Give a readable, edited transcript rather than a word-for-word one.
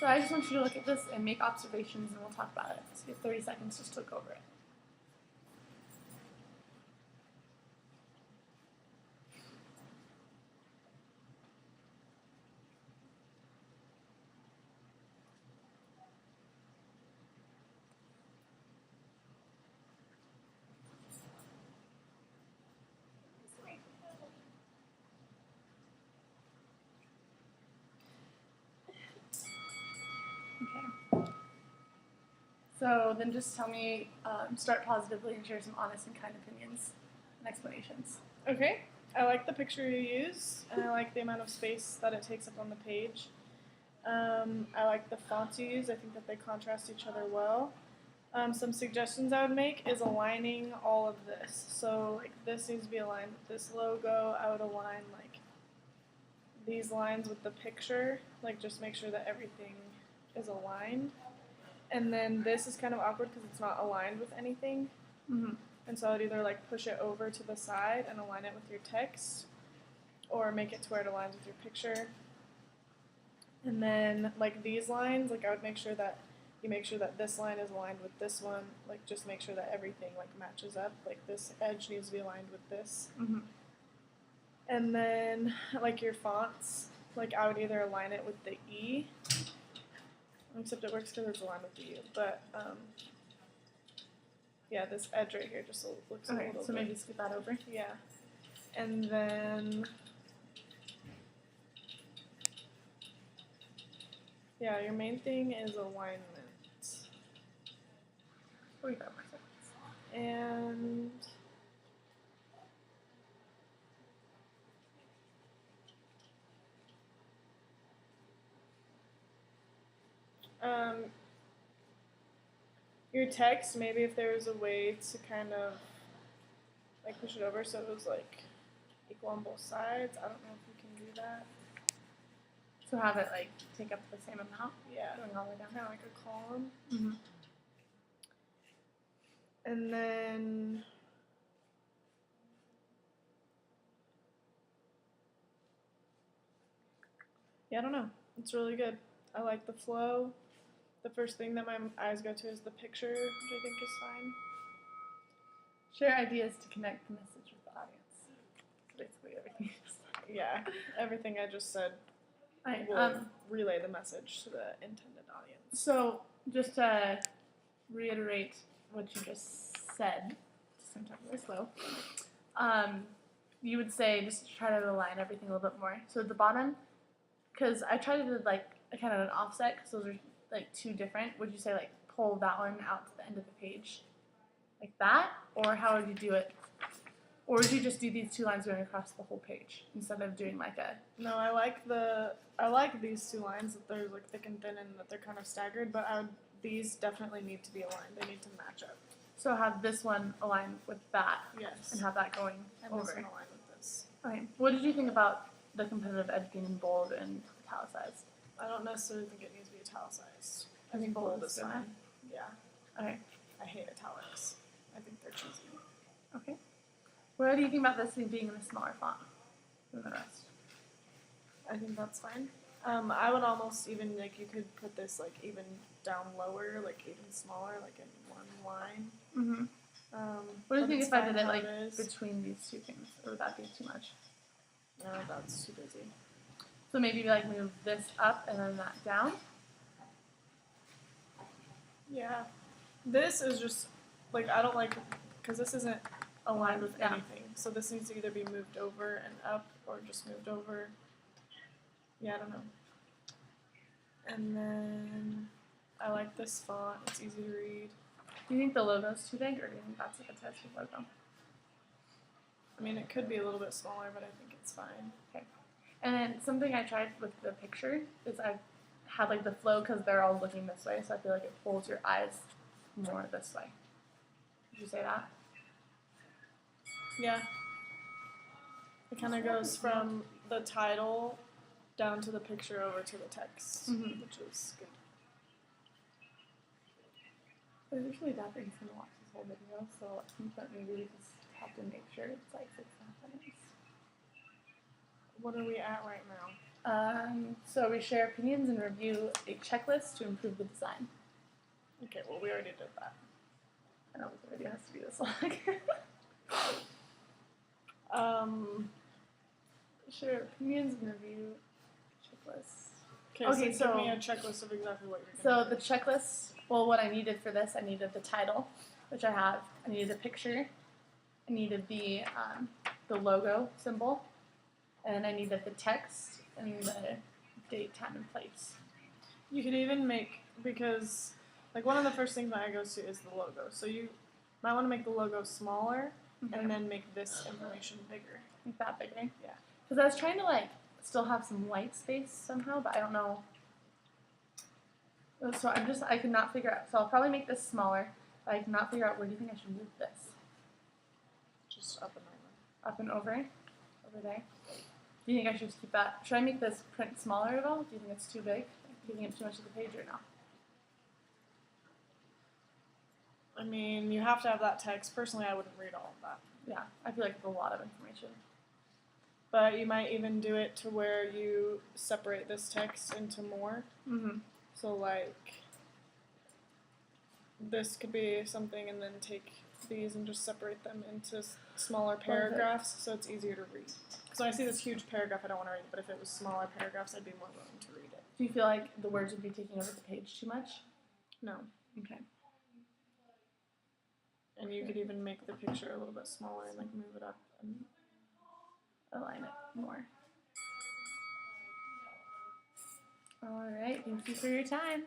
So I just want you to look at this and make observations, and we'll talk about it. So you have 30 seconds just to look over it. Okay. So then just tell me, start positively and share some honest and kind opinions and explanations. Okay, I like the picture you use, and I like the amount of space that it takes up on the page. I like the fonts you use. I think that they contrast each other well. Some suggestions I would make is aligning all of this. So like this needs to be aligned with this logo. I would align like these lines with the picture. Like just make sure that everything is aligned. And then this is kind of awkward because it's not aligned with anything. Mm-hmm. And so I'd either like push it over to the side and align it with your text, or make it to where it aligns with your picture. And then like these lines, like I would make sure that you make sure that this line is aligned with this one. Like just make sure that everything like matches up. Like this edge needs to be aligned with this. Mm-hmm. And then like your fonts, like I would either align it with the E, except it works because it's aligned with the U. But yeah, this edge right here just looks a Okay, little so bit. maybe skip that over. Yeah. And then yeah, your main thing is alignment. 45 more seconds. And your text, maybe if there was a way to kind of like push it over so it was like equal on both sides. I don't know if you can do that. So have it like take up the same amount, Yeah, going all the way down. kind of like a column. Mm-hmm. And then yeah, I don't know. It's really good. I like the flow. The first thing that my eyes go to is the picture, which I think is fine. Share ideas to connect the message with the audience. So basically everything. Yeah, everything I just said Right, will relay the message to the intended audience. so just to reiterate what you just said, just I'm talking really slow. You would say just try to align everything a little bit more. So at the bottom, because I tried to do like a kind of an offset because those are like two different. Would you say like pull that one out to the end of the page, like that, or how would you do it? Or would you just do these two lines going across the whole page instead of doing like a? No, I like these two lines that they're like thick and thin and that they're kind of staggered, but these definitely need to be aligned. They need to match up. So have this one align with that, Yes. and have that going And over. this one align with this. Okay. What did you think about the competitive edge being in bold and italicized? I don't necessarily think it needs to be italicized. I I think think bold bold is is fine. fine. Yeah. Okay. I hate italics. I think they're cheesy. Okay. What do you think about this thing being in a smaller font than the rest? I think that's fine. I would almost even like you could put this like even down lower, like even smaller, like in one line. Mm-hmm. What do you think if I did it like between these two things, or would that be too much? No, that's too busy. So maybe like move this up and then that down. Yeah, this is just like I don't like because this isn't aligned with Yeah. anything. So this needs to either be moved over and up or just moved over. Yeah, I don't know. And then I like this font. It's easy to read. Do you think the logo's too big, or do you think that's like a tested logo? I mean, it could be a little bit smaller, but I think it's fine. Okay. And then something I tried with the picture is I had like the flow because they're all looking this way, so I feel like it pulls your eyes more this way. Did you say that? Yeah. It kind of goes from the title down to the picture over to the text, which is good. So usually that thing's gonna watch this whole video, so I think that maybe we just have to make sure it's like 6.5 minutes. What are we at right now? So we share opinions and review a checklist to improve the design. Okay, well, we already did that. I don't think the video has to be this long. Share opinions and review checklist. Okay, so give me a checklist of exactly what you're So going to the checklist, well, what I needed for this, I needed the title, which I have. I needed a picture. I needed the logo symbol. And I needed the text and the date, time, and place. You could even make, because like one of the first things my eye goes to is the logo. So you might want to make the logo smaller and then make this information bigger. Make that bigger? Yeah. Because I was trying to like still have some white space somehow, but I don't know. So I could not figure out. So I'll probably make this smaller, but I cannot figure out where do you think I should move this? Just up and over. Up and over? Over there? Do you think I should just keep that? Should I make this print smaller at all? Do you think it's too big? Taking up too much of the page or no? I mean, you have to have that text. Personally, I wouldn't read all of that. Yeah, I feel like it's a lot of information. But you might even do it to where you separate this text into more. Mm-hmm. So like, this could be something and then take these and just separate them into smaller paragraphs so it's easier to read. So I see this huge paragraph I don't want to read, but if it was smaller paragraphs, I'd be more willing to read it. Do you feel like the words would be taking over the page too much? No. Okay. And you could even make the picture a little bit smaller and like move it up and align it more. All right, thank you for your time.